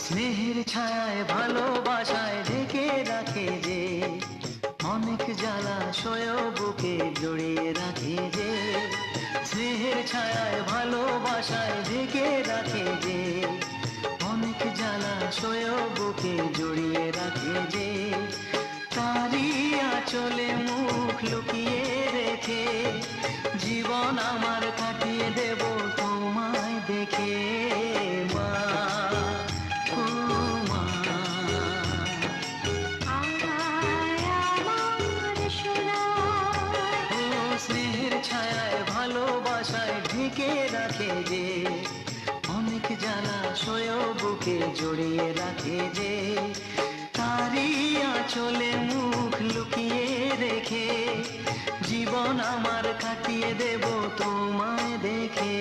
স্নেহের ছায়ায় ভালোবাসায় ঢেকে রাখে যে, অনেক জ্বালাশয় বুকে জড়িয়ে রাখে যে। স্নেহের ছায়ায় ভালোবাসায় ঢেকে রাখে যে, অনেক জ্বালাশয় বুকে জড়িয়ে রাখে যে। তারি আঁচলে মুখ লুকিয়ে রেখে জীবন আমার কাটিয়ে দেব তোমায় দেখে। মা, ও মা, আয় আমার সোনা। ও স্নেহের ছায়ায় ভালোবাসায় ঢেকে রাখে যে, অনেক জ্বালাশয় বুকে জড়িয়ে রাখে যে। তারি আঁচলে মুখ লুকিয়ে রেখে জীবন আমার কাটিয়ে দেব তোমায় দেখে।